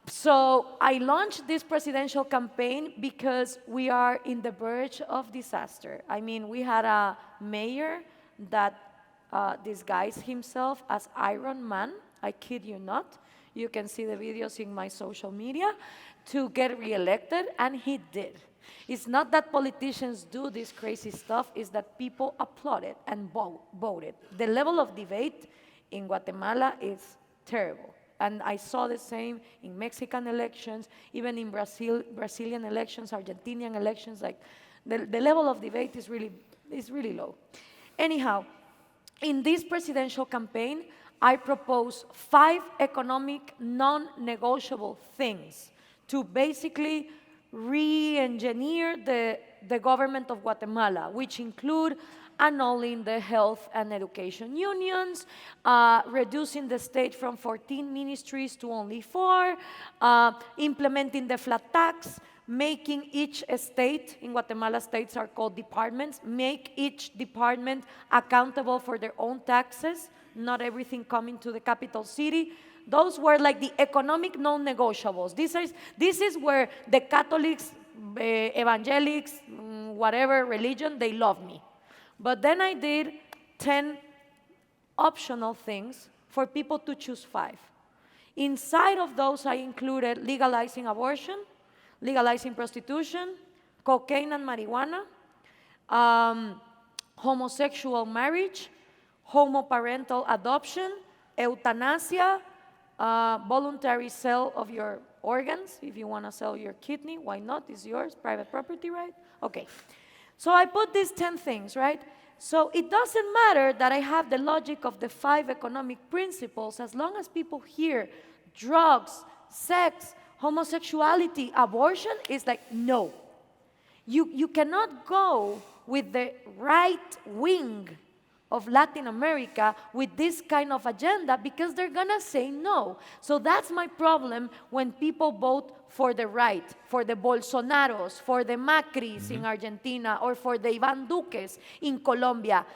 So I launched this presidential campaign because we are in the verge of disaster. I mean, we had a mayor that disguised himself as Iron Man. I kid you not. You can see the videos in my social media, to get reelected, and he did. It's not that politicians do this crazy stuff, it's that people applauded and voted. The level of debate in Guatemala is terrible. And I saw the same in Mexican elections, even in Brazilian elections, Argentinian elections. Like the level of debate is really low. Anyhow, in this presidential campaign, I propose 5 economic non-negotiable things to basically re-engineer the government of Guatemala, which include annulling the health and education unions, reducing the state from 14 ministries to only 4, implementing the flat tax, making each state, in Guatemala states are called departments, make each department accountable for their own taxes, not everything coming to the capital city. Those were like the economic non-negotiables. This is where the Catholics, evangelics, whatever religion, they love me. But then I did 10 optional things for people to choose 5. Inside of those, I included legalizing abortion, legalizing prostitution, cocaine and marijuana, homosexual marriage, homoparental adoption, euthanasia, voluntary sale of your organs. If you want to sell your kidney, why not? It's yours, private property, right? Okay. So I put these 10 things, right? So it doesn't matter that I have the logic of the 5 economic principles as long as people hear drugs, sex, homosexuality, abortion, is like, no. You cannot go with the right wing of Latin America with this kind of agenda because they're gonna say no. So that's my problem when people vote for the right, for the Bolsonaros, for the Macris in Argentina, or for the Iván Duques in Colombia.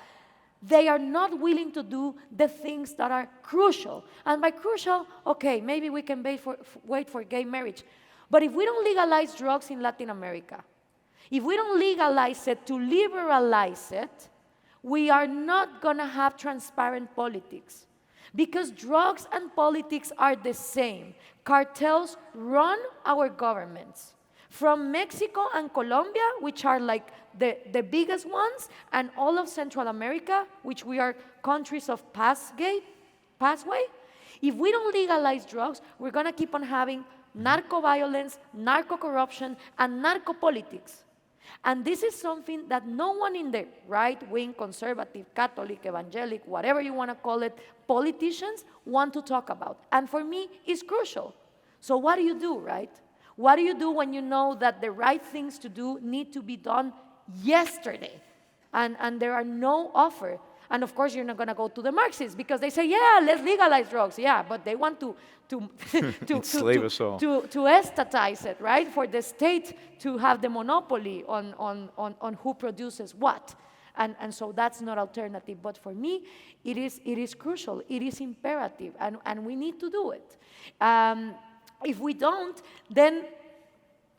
They are not willing to do the things that are crucial. And by crucial, okay, maybe we can wait for gay marriage. But if we don't legalize drugs in Latin America, if we don't legalize it to liberalize it, we are not going to have transparent politics. Because drugs and politics are the same. Cartels run our governments. From Mexico and Colombia, which are like the biggest ones, and all of Central America, which we are countries of pathway, if we don't legalize drugs, we're going to keep on having narco-violence, narco-corruption, and narco-politics. And this is something that no one in the right-wing, conservative, Catholic, evangelic, whatever you want to call it, politicians want to talk about. And for me, it's crucial. So what do you do, right? What do you do when you know that the right things to do need to be done yesterday? And there are no offer. And of course, you're not going to go to the Marxists because they say, yeah, let's legalize drugs. Yeah, but they want to Enslave us all. to estatize it, right? For the state to have the monopoly on who produces what. And so that's not alternative. But for me, it is crucial. It is imperative. And we need to do it. If we don't, then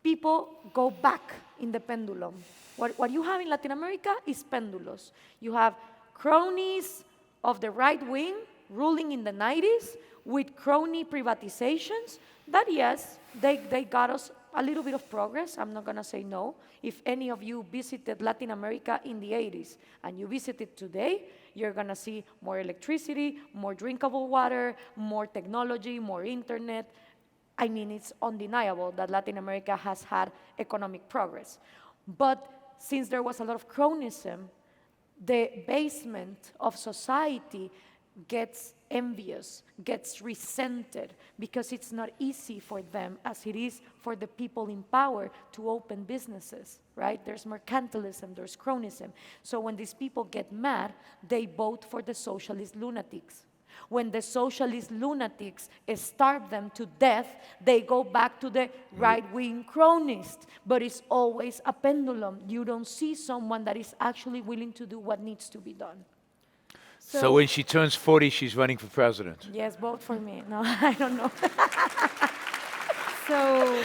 people go back in the pendulum. What you have in Latin America is pendulos. You have cronies of the right wing ruling in the 90s with crony privatizations that, yes, they got us a little bit of progress. I'm not going to say no. If any of you visited Latin America in the 80s and you visit it today, you're going to see more electricity, more drinkable water, more technology, more internet. I mean, it's undeniable that Latin America has had economic progress. But since there was a lot of cronyism, the basement of society gets envious, gets resented, because it's not easy for them as it is for the people in power to open businesses, right? There's mercantilism, there's cronyism. So when these people get mad, they vote for the socialist lunatics. When the socialist lunatics starve them to death, they go back to the right-wing cronists. But it's always a pendulum. You don't see someone that is actually willing to do what needs to be done. So when she turns 40, she's running for president. Yes, vote for me. No, I don't know. So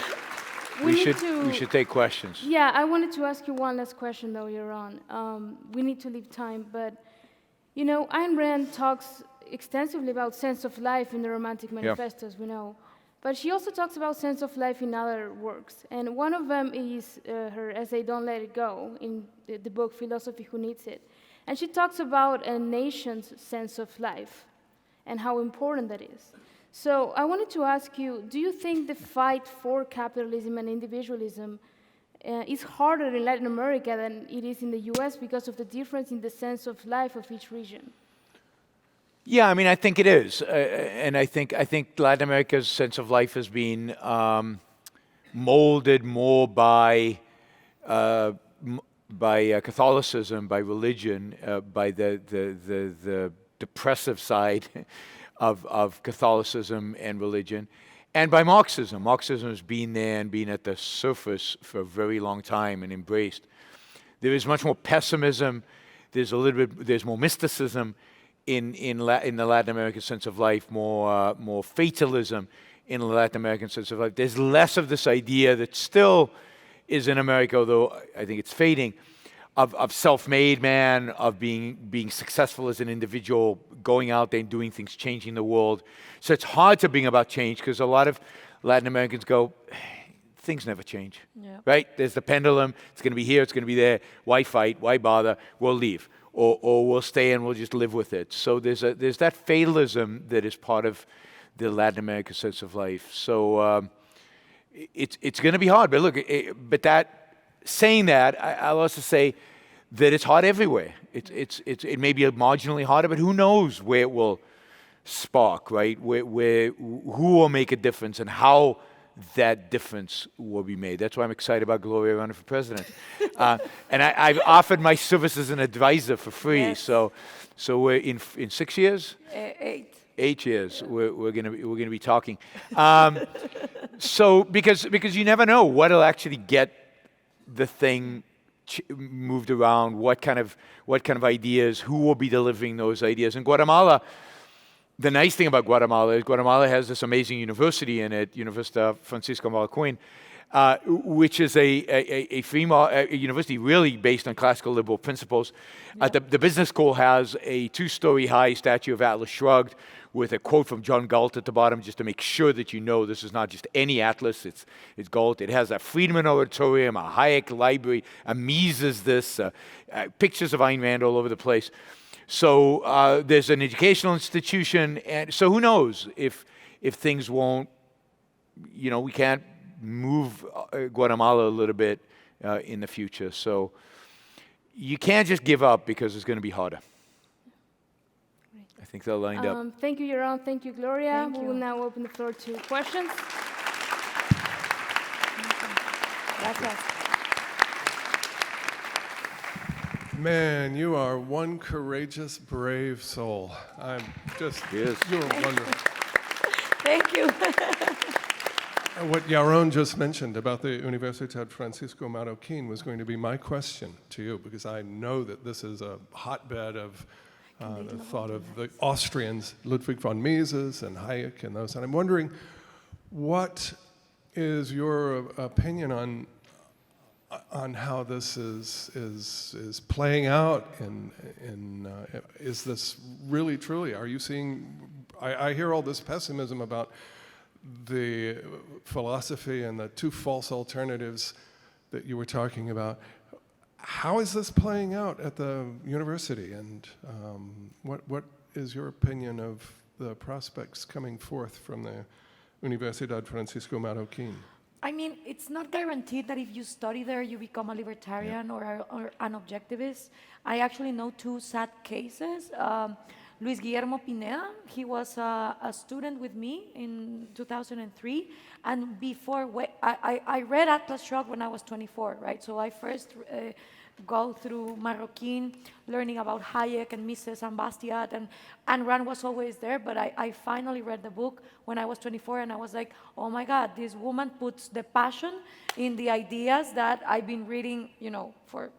we should take questions. Yeah, I wanted to ask you one last question, though, Yaron. We need to leave time, but, you know, Ayn Rand talks extensively about sense of life in the Romantic Manifesto, as we know. But she also talks about sense of life in other works. And one of them is her essay, Don't Let It Go, in the book Philosophy Who Needs It. And she talks about a nation's sense of life and how important that is. So I wanted to ask you, do you think the fight for capitalism and individualism is harder in Latin America than it is in the US because of the difference in the sense of life of each region? Yeah, I mean, I think it is, and I think Latin America's sense of life has been molded more by Catholicism, by religion, by the depressive side of Catholicism and religion, and by Marxism. Marxism has been there and been at the surface for a very long time and embraced. There is much more pessimism. There's more mysticism in the Latin American sense of life, more fatalism in the Latin American sense of life. There's less of this idea that still is in America, although I think it's fading, of self-made man, of being successful as an individual, going out there and doing things, changing the world. So it's hard to bring about change because a lot of Latin Americans go, things never change, right? There's the pendulum. It's going to be here. It's going to be there. Why fight? Why bother? We'll leave, or we'll stay and we'll just live with it. So there's that fatalism that is part of the Latin American sense of life. So it's going to be hard. But look, saying that, I'll also say that it's hard everywhere. It may be marginally harder, but who knows where it will spark, right? Who will make a difference and how that difference will be made. That's why I'm excited about Gloria running for president. And I've offered my service as an advisor for free. Yes. So we're in 6 years? 8. 8 years. We're gonna be talking. So because you never know what'll actually get the thing moved around. What kind of ideas? Who will be delivering those ideas? In Guatemala, the nice thing about Guatemala is Guatemala has this amazing university in it, Universidad Francisco Marroquín, which is a free university really based on classical liberal principles. The business school has a 2-story high statue of Atlas Shrugged with a quote from John Galt at the bottom, just to make sure that you know this is not just any Atlas, it's Galt. It has a Friedman Auditorium, a Hayek library, a Mises pictures of Ayn Rand all over the place. So there's an educational institution, and so who knows if things won't, we can't move Guatemala a little bit in the future. So you can't just give up because it's going to be harder. I think they're lined up. Thank you, Yaron. Thank you, Gloria. Thank We you. will now open the floor to questions. Gracias. Man, you are one courageous, brave soul. Yes. You're wonderful. Thank you. What Yaron just mentioned about the Universidad Francisco Marroquín was going to be my question to you, because I know that this is a hotbed of the thought of the Austrians, Ludwig von Mises and Hayek and those. And I'm wondering, what is your opinion on how this is playing out? Is this really truly? Are you seeing? I hear all this pessimism about the philosophy and the 2 false alternatives that you were talking about. How is this playing out at the university, and what is your opinion of the prospects coming forth from the Universidad Francisco Marroquín? I mean, it's not guaranteed that if you study there, you become a libertarian or an objectivist. I actually know 2 sad cases. Luis Guillermo Pineda, he was a student with me in 2003, and before, I read Atlas Shrugged when I was 24, right? So I first go through Marroquín, learning about Hayek and Mises and Bastiat, and Rand was always there, but I finally read the book when I was 24, and I was like, oh my God, this woman puts the passion in the ideas that I've been reading, for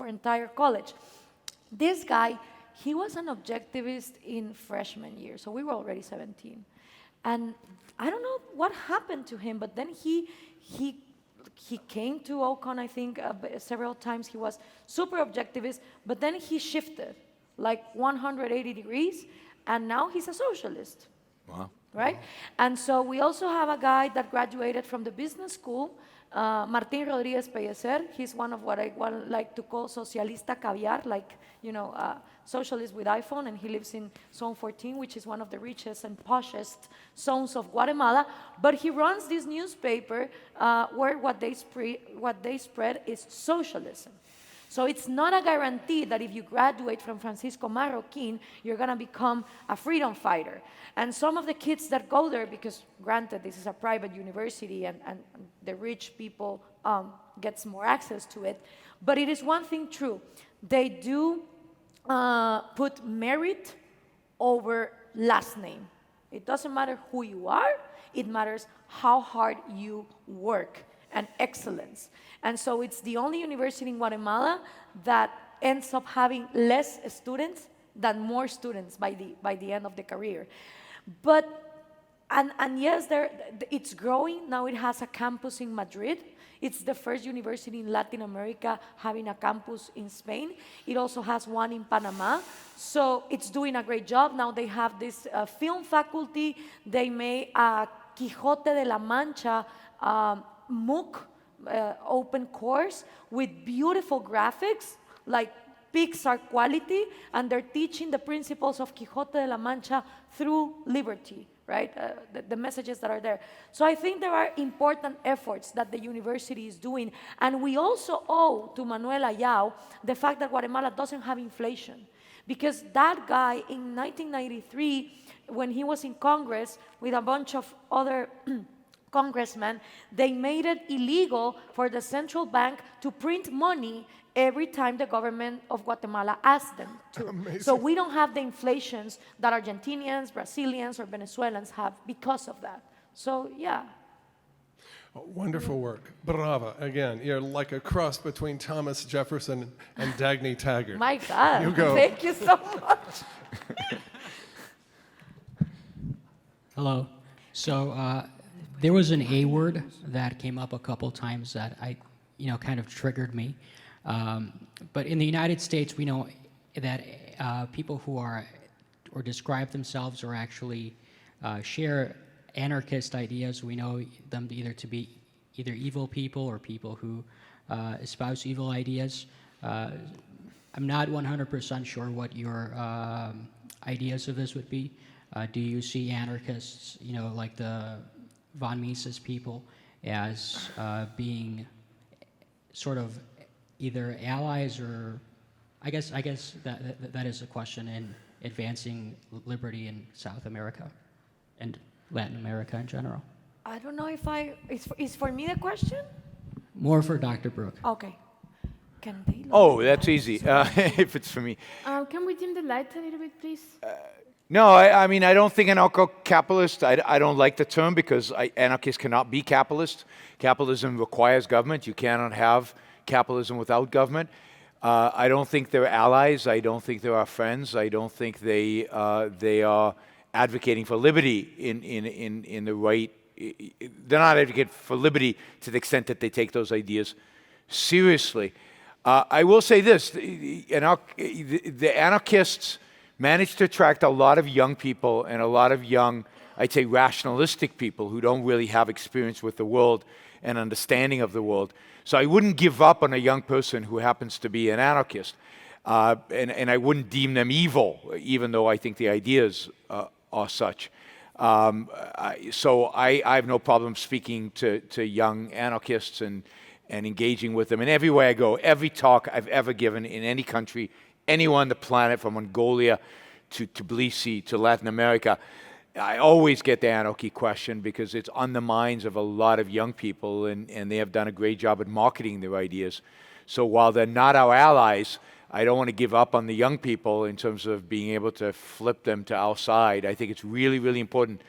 entire college. This guy, he was an objectivist in freshman year, so we were already 17. And I don't know what happened to him, but then he came to Ocon, I think, several times. He was super objectivist, but then he shifted like 180 degrees, and now he's a socialist. Wow. Right? Wow. And so we also have a guy that graduated from the business school, Martín Rodríguez Pellecer. He's one of what I like to call socialista caviar, like, socialist with iPhone, and he lives in Zone 14, which is one of the richest and poshest zones of Guatemala. But he runs this newspaper where what they spread is socialism. So it's not a guarantee that if you graduate from Francisco Marroquin, you're going to become a freedom fighter. And some of the kids that go there, because granted, this is a private university and the rich people gets more access to it, but it is one thing true. They do put merit over last name. It doesn't matter who you are, it matters how hard you work and excellence. And so it's the only university in Guatemala that ends up having less students than more students by the end of the career. But, and yes, it's growing. Now it has a campus in Madrid. It's the first university in Latin America having a campus in Spain. It also has one in Panama. So it's doing a great job. Now they have this film faculty. They made a Quijote de la Mancha MOOC, open course with beautiful graphics, like Pixar quality, and they're teaching the principles of Quijote de la Mancha through liberty, right? The messages that are there. So I think there are important efforts that the university is doing, and we also owe to Manuel Ayau the fact that Guatemala doesn't have inflation. Because that guy in 1993, when he was in Congress with a bunch of other congressmen, they made it illegal for the central bank to print money every time the government of Guatemala asked them to. Amazing. So we don't have the inflations that Argentinians, Brazilians, or Venezuelans have because of that. So yeah. Wonderful work. Brava. Again, you're like a cross between Thomas Jefferson and Dagny Taggart. My God, You go. thank you so much. Hello. So there was an A word that came up a couple times that kind of triggered me. But in the United States, we know that people who are or describe themselves or actually share anarchist ideas, we know them either to be either evil people or people who espouse evil ideas. I'm not 100% sure what your ideas of this would be. Do you see anarchists, like the von Mises people, as being sort of either allies or, I guess that is a question in advancing liberty in South America and Latin America in general? I don't know if is for me the question? More for Dr. Brook. Okay. Can they Oh, that's easy, if it's for me. Can we dim the lights a little bit, please? No, I mean, I don't think anarcho-capitalist, I don't like the term because anarchists cannot be capitalist. Capitalism requires government. You cannot have capitalism without government. I don't think they're allies. I don't think they're our friends. I don't think they are advocating for liberty in the right. They're not advocating for liberty to the extent that they take those ideas seriously. I will say this, the anarchists managed to attract a lot of young people and a lot of young, I'd say, rationalistic people who don't really have experience with the world and understanding of the world. So I wouldn't give up on a young person who happens to be an anarchist. And I wouldn't deem them evil, even though I think the ideas are such. So I have no problem speaking to young anarchists and engaging with them. And everywhere I go, every talk I've ever given in any country, anywhere on the planet, from Mongolia to Tbilisi to Latin America, I always get the anarchy question because it's on the minds of a lot of young people, and they have done a great job at marketing their ideas. So while they're not our allies, I don't want to give up on the young people in terms of being able to flip them to our side. I think it's really, really important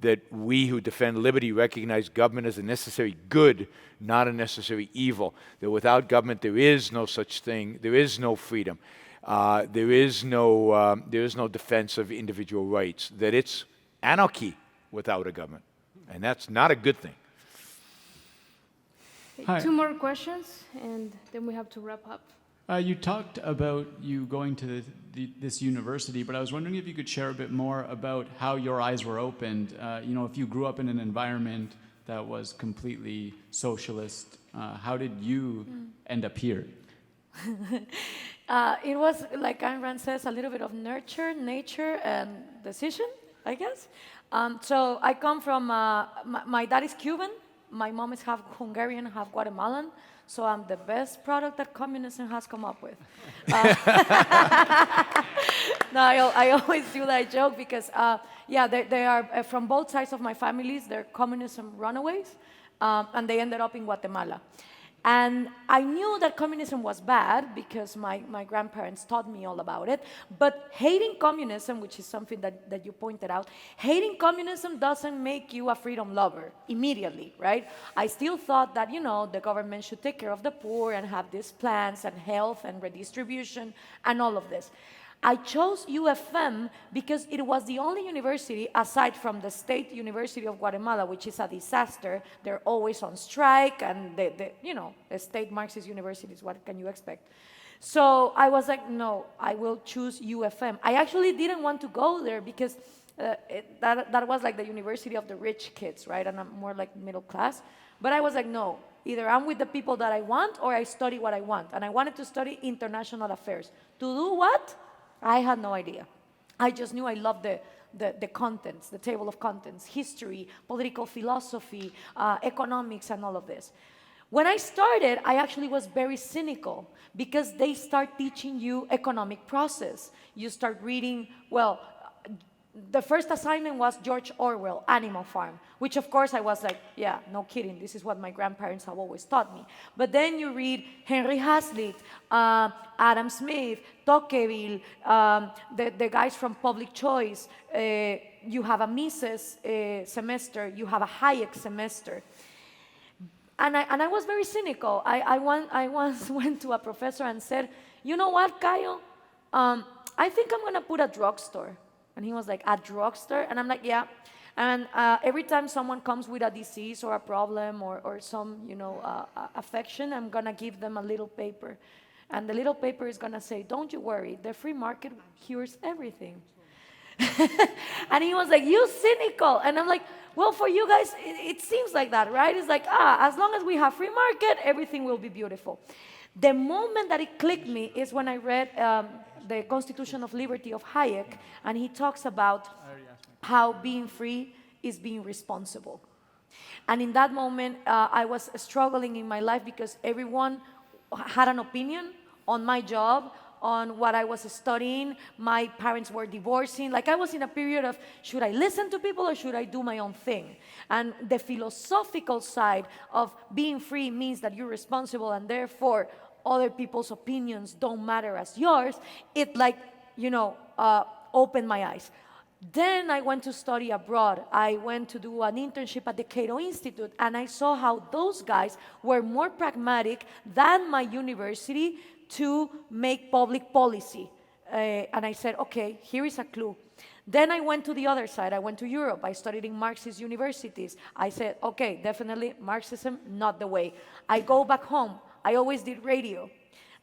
that we who defend liberty recognize government as a necessary good, not a necessary evil. That without government there is no such thing, there is no freedom, there is no defense of individual rights, that it's anarchy without a government. And that's not a good thing. Hi. 2 more questions, and then we have to wrap up. You talked about you going to this university, but I was wondering if you could share a bit more about how your eyes were opened. If you grew up in an environment that was completely socialist, how did you end up here? It was, like Ayn says, a little bit of nurture, nature, and decision, I guess. So I come from, my dad is Cuban, my mom is half Hungarian, half Guatemalan, so I'm the best product that communism has come up with. No, I always do that joke because, yeah, they are from both sides of my families. They're communism runaways, and they ended up in Guatemala. And I knew that communism was bad because my grandparents taught me all about it. But hating communism, which is something that you pointed out, hating communism doesn't make you a freedom lover immediately, right? I still thought that, the government should take care of the poor and have these plans and health and redistribution and all of this. I chose UFM because it was the only university, aside from the State University of Guatemala, which is a disaster. They're always on strike, and the state Marxist universities, what can you expect? So I was like, no, I will choose UFM. I actually didn't want to go there because that was like the university of the rich kids, right? And I'm more like middle class. But I was like, no, either I'm with the people that I want or I study what I want. And I wanted to study international affairs. To do what? I had no idea. I just knew I loved the contents, the table of contents, history, political philosophy, economics, and all of this. When I started, I actually was very cynical because they start teaching you economic process. You start reading, well, the first assignment was George Orwell, Animal Farm, which of course I was like, yeah, no kidding, this is what my grandparents have always taught me. But then you read Henry Hazlitt, Adam Smith, Tocqueville, the guys from Public Choice, you have a Mises semester, you have a Hayek semester. And I was very cynical. I once went to a professor and said, you know what, Caio? I think I'm gonna put a drugstore. And he was like, a drugstore? And I'm like, yeah. And every time someone comes with a disease or a problem or some, affection, I'm going to give them a little paper. And the little paper is going to say, don't you worry, the free market cures everything. And he was like, you cynical. And I'm like, well, for you guys, it seems like that, right? It's like, as long as we have free market, everything will be beautiful. The moment that it clicked me is when I read the Constitution of Liberty of Hayek, and he talks about how being free is being responsible. And in that moment, I was struggling in my life because everyone had an opinion on my job, on what I was studying. My parents were divorcing. Like I was in a period of, should I listen to people or should I do my own thing? And the philosophical side of being free means that you're responsible and therefore other people's opinions don't matter as yours. It opened my eyes. Then I went to study abroad. I went to do an internship at the Cato Institute, and I saw how those guys were more pragmatic than my university to make public policy. And I said, okay, here is a clue. Then I went to the other side. I went to Europe. I studied in Marxist universities. I said, okay, definitely Marxism, not the way. I go back home. I always did radio.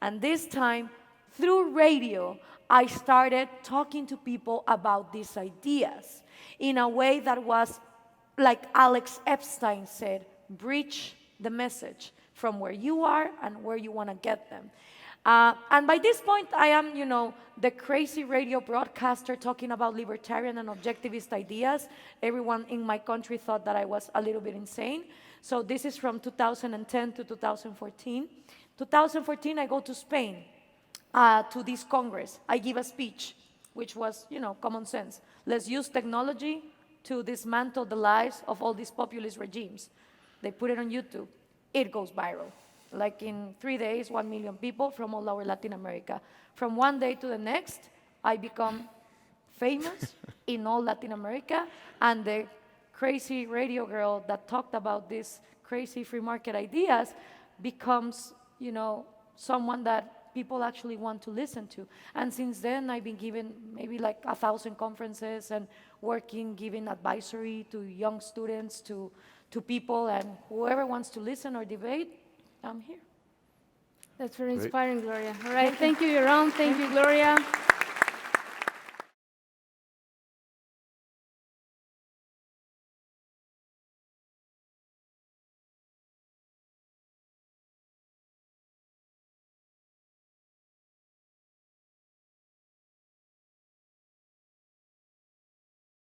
And this time, through radio, I started talking to people about these ideas in a way that was, like Alex Epstein said, bridge the message from where you are and where you want to get them. And by this point, I am, the crazy radio broadcaster talking about libertarian and objectivist ideas. Everyone in my country thought that I was a little bit insane. So this is from 2010 to 2014. 2014, I go to Spain to this Congress. I give a speech, which was, common sense. Let's use technology to dismantle the lives of all these populist regimes. They put it on YouTube. It goes viral. Like in 3 days, 1 million people from all over Latin America. From one day to the next, I become famous in all Latin America, and the crazy radio girl that talked about these crazy free market ideas becomes, someone that people actually want to listen to. And since then, I've been giving maybe like 1,000 conferences and giving advisory to young students, to people, and whoever wants to listen or debate, I'm here. That's very inspiring, Gloria. All right, thank you, Yaron. Thank you, Gloria.